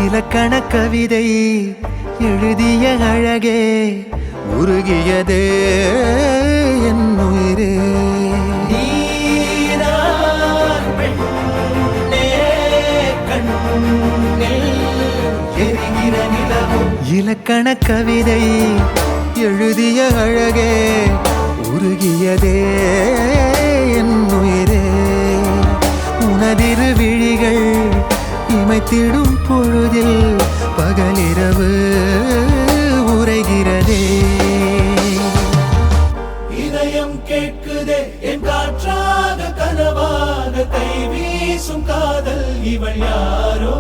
இலக்கண கவிதை எழுதிய அழகே உருகியதே என் உயிரே. இலக்கண கவிதை எழுதிய அழகே உருகியதே என் உயிரே. உனதிரு விழிகள் இமைத்திடும் பொழுதில் பகலிரவு உரைகிறதே. இதயம் கேட்குதே என் காற்றாக கனவாக கை வீசும் காதல் இவள் யாரோ.